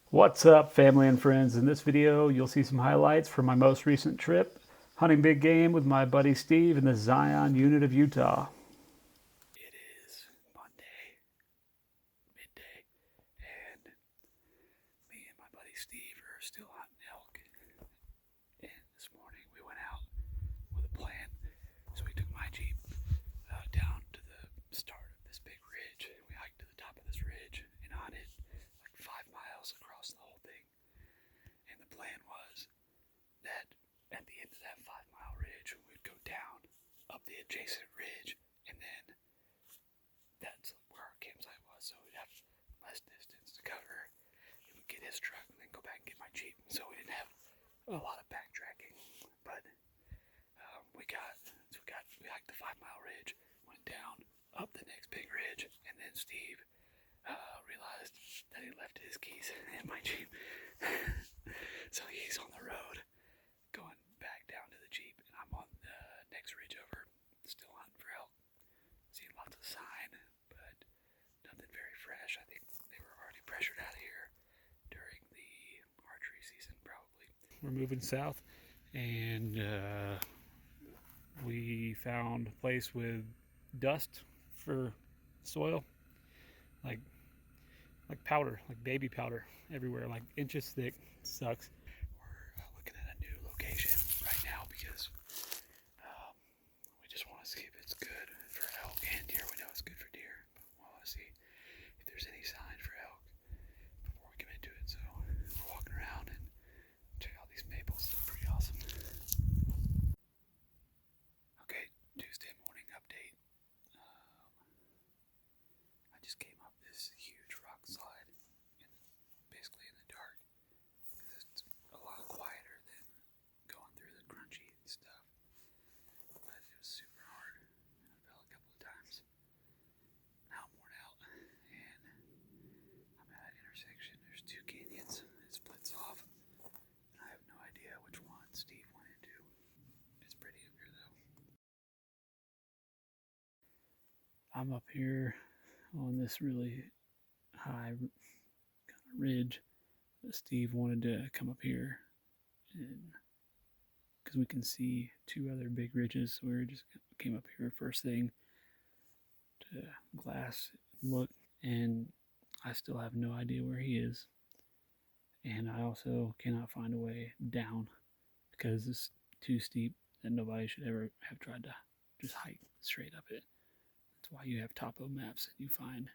What's up, family and friends? In this video, you'll see some highlights from my most recent trip hunting big game with my buddy Steve in the Zion unit of Utah. It is Monday, midday, and me and my buddy Steve are still hunting elk. And this morning we went out with a plan. So we took my Jeep down to the start of this big ridge. We hiked to the top of this ridge and hunted like 5 miles across the whole thing. And the plan was that at the end of that 5 mile ridge, we'd go down up the adjacent ridge, and then that's where our campsite was. So we'd have less distance to cover. We would get his truck and then go back and get my Jeep. So we didn't have a lot of backtracking. But we hiked the 5 mile ridge, went down up the next big ridge, and then Steve realized that he left his keys in my Jeep. So he's on the road going back down to the Jeep, and I'm on the next ridge over, still hunting for elk. Seeing lots of sign, but nothing very fresh. I think they were already pressured out of here during the archery season, probably. We're moving south, and we found a place with dust for soil, like powder, like baby powder everywhere, like inches thick. It sucks. We're looking at a new location right now because we just want to see if it's good for elk and deer. We know it's good for deer, but we want to see if there's any signs for elk before we commit to it. So we're walking around and check out these maples. They're pretty awesome. Okay, Tuesday morning update. I just came up this huge rock slide, basically in the dark, because it's a lot quieter than going through the crunchy stuff. But it was super hard, and I fell a couple of times. Now I'm worn out, and I'm at an intersection. There's two canyons. It splits off, and I have no idea which one Steve went into. It's pretty up here, though. I'm up here on this really high kind of ridge. Steve wanted to come up here because we can see two other big ridges. So we just came up here first thing to glass look, and I still have no idea where he is. And I also cannot find a way down because it's too steep that nobody should ever have tried to just hike straight up it. That's why you have topo maps that you find.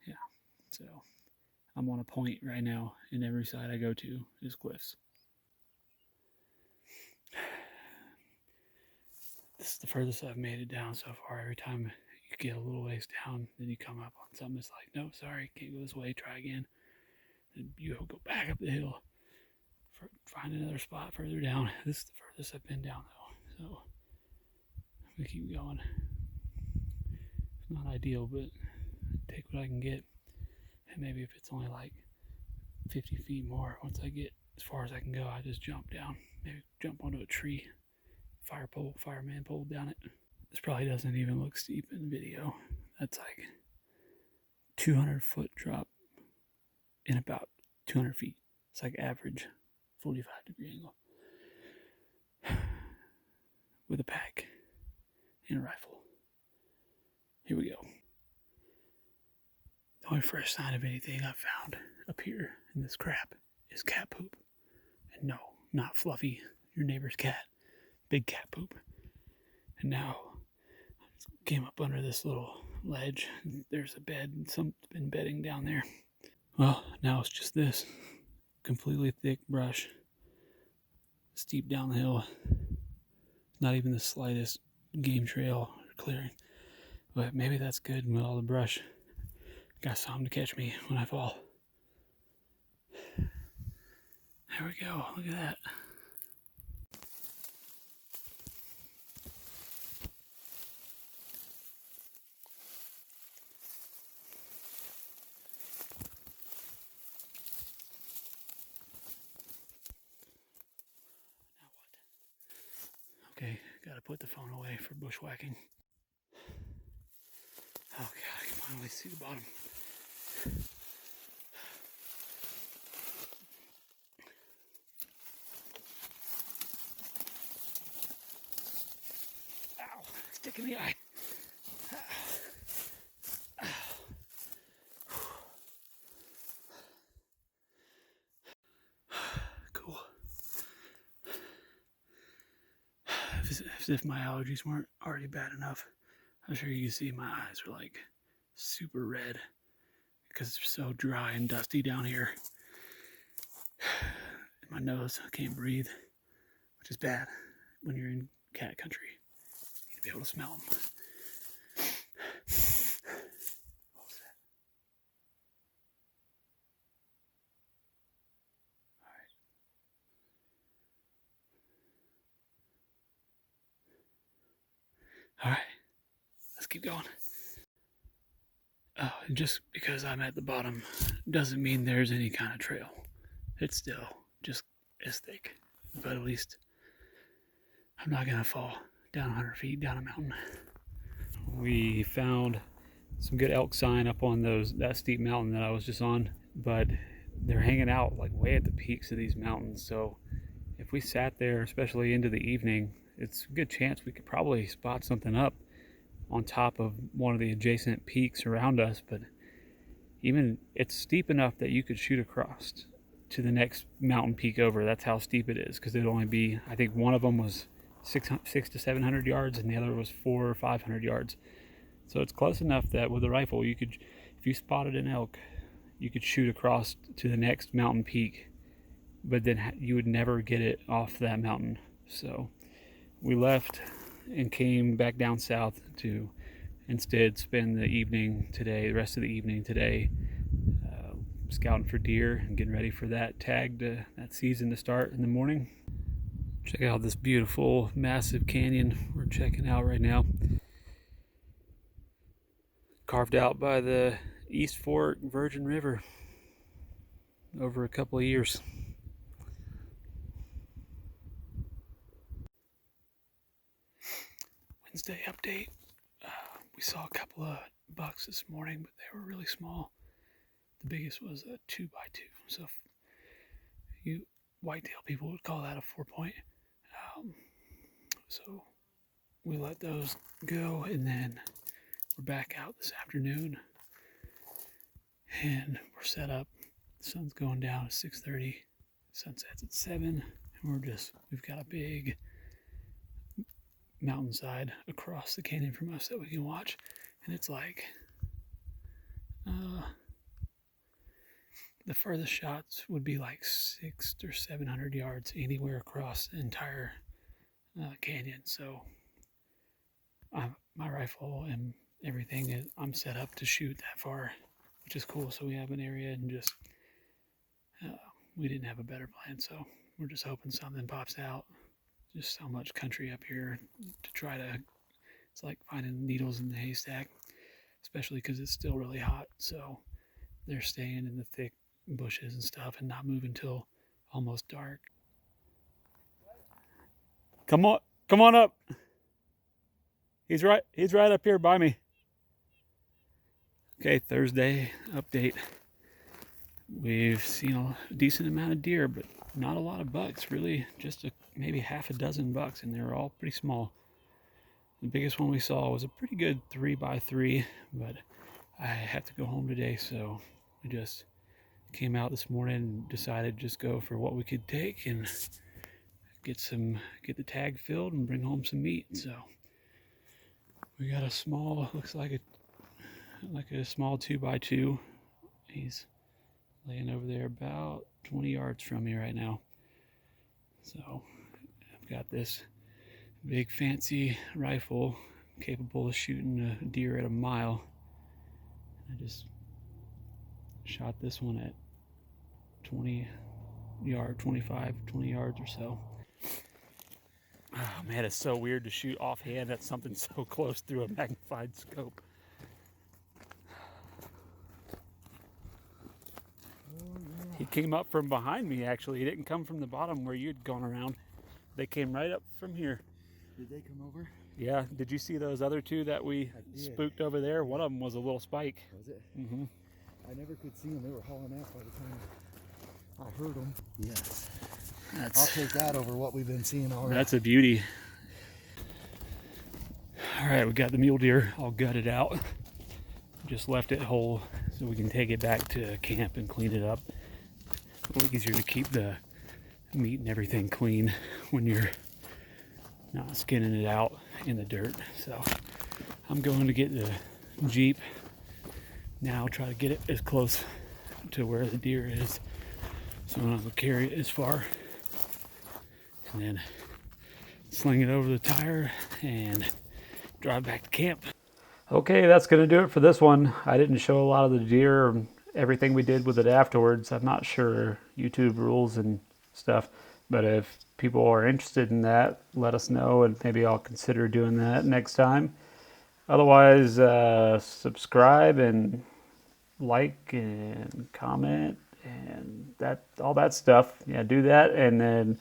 Yeah, so I'm on a point right now, and every side I go to is cliffs. This is the furthest I've made it down so far. Every time you get a little ways down, then you come up on something. It's like, no, sorry, can't go this way. Try again. Then you go back up the hill, find another spot further down. This is the furthest I've been down though, so we keep going. It's not ideal, but take what I can get. And maybe if it's only like 50 feet more, once I get as far as I can go, I just jump down. Maybe jump onto a tree, fireman pole down it. This probably doesn't even look steep in the video. That's like 200-foot drop in about 200 feet. It's like average 45-degree angle with a pack and a rifle. Here we go. The only fresh sign of anything I've found up here in this crap is cat poop. And no, not Fluffy, your neighbor's cat. Big cat poop. And now I came up under this little ledge. There's a bed, and someone's been bedding down there. Well, now it's just this completely thick brush, steep down the hill. Not even the slightest game trail or clearing. But maybe that's good with all the brush. Got something to catch me when I fall. There we go. Look at that. Now what? Okay, gotta put the phone away for bushwhacking. Oh god, I can finally see the bottom. stick in the eye. Cool. As if my allergies weren't already bad enough. I'm sure you can see my eyes are like super red because it's so dry and dusty down here. And my nose, I can't breathe, which is bad when you're in cat country. You need to be able to smell them. What was that? All right, let's keep going. Oh, and just because I'm at the bottom doesn't mean there's any kind of trail. It's still just as thick, but at least I'm not gonna fall down 100 feet down a mountain. We found some good elk sign up on that steep mountain that I was just on, but they're hanging out like way at the peaks of these mountains. So if we sat there, especially into the evening, it's a good chance we could probably spot something up on top of one of the adjacent peaks around us. But even it's steep enough that you could shoot across to the next mountain peak over. That's how steep it is, because it'd only be, I think one of them was 600 to 700 yards and the other was 400 or 500 yards. So it's close enough that with a rifle you could, if you spotted an elk, you could shoot across to the next mountain peak, but then you would never get it off that mountain. So we left and came back down south to instead spend the evening today, the rest of the evening today, scouting for deer and getting ready for that that season to start in the morning. Check out this beautiful, massive canyon we're checking out right now. Carved out by the East Fork Virgin River over a couple of years. Wednesday update. We saw a couple of bucks this morning, but they were really small. The biggest was a 2x2. So you whitetail people would call that a 4-point. So we let those go, and then we're back out this afternoon, and we're set up. The sun's going down at 6:30, sunset's at 7, and we've got a big mountainside across the canyon from us that we can watch, and it's like the furthest shots would be like 600 or 700 yards anywhere across the entire canyon. So my rifle and everything, I'm set up to shoot that far, which is cool. So we have an area, and just we didn't have a better plan, so we're just hoping something pops out. Just so much country up here to try to, it's like finding needles in the haystack, especially because it's still really hot. So they're staying in the thick bushes and stuff and not moving till almost dark. Come on up. He's right up here by me. Okay, Thursday update. We've seen a decent amount of deer, but not a lot of bucks, really. Just maybe half a dozen bucks, and they're all pretty small. The biggest one we saw was a pretty good 3x3, but I have to go home today, so we just came out this morning and decided to just go for what we could take and get the tag filled and bring home some meat. So we got a small, looks like a small 2x2. He's laying over there about 20 yards from me right now. So I've got this big fancy rifle capable of shooting a deer at a mile. I just shot this one at 20 yards or so. Oh man, it's so weird to shoot offhand at something so close through a magnified scope. He came up from behind me, actually. He didn't come from the bottom where you'd gone around. They came right up from here. Did they come over? Yeah. Did you see those other two that we spooked over there? One of them was a little spike. Was it? Mm-hmm. I never could see them. They were hauling ass by the time I heard them. Yes. I'll take that over what we've been seeing already. That's a beauty. All right, we got the mule deer all gutted out. Just left it whole so we can take it back to camp and clean it up. A little easier to keep the meat and everything clean when you're not skinning it out in the dirt. So I'm going to get the Jeep now, try to get it as close to where the deer is so I don't have to carry it as far, and then sling it over the tire and drive back to camp. Okay, that's going to do it for this one. I didn't show a lot of the deer or everything we did with it afterwards. I'm not sure YouTube rules and stuff, but if people are interested in that, let us know and maybe I'll consider doing that next time. Otherwise, subscribe and like and comment and all that stuff. Yeah, do that, and then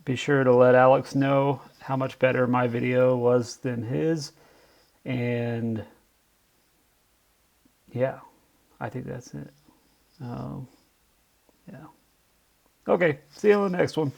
be sure to let Alex know how much better my video was than his. And yeah, I think that's it. Yeah. Okay, see you on the next one.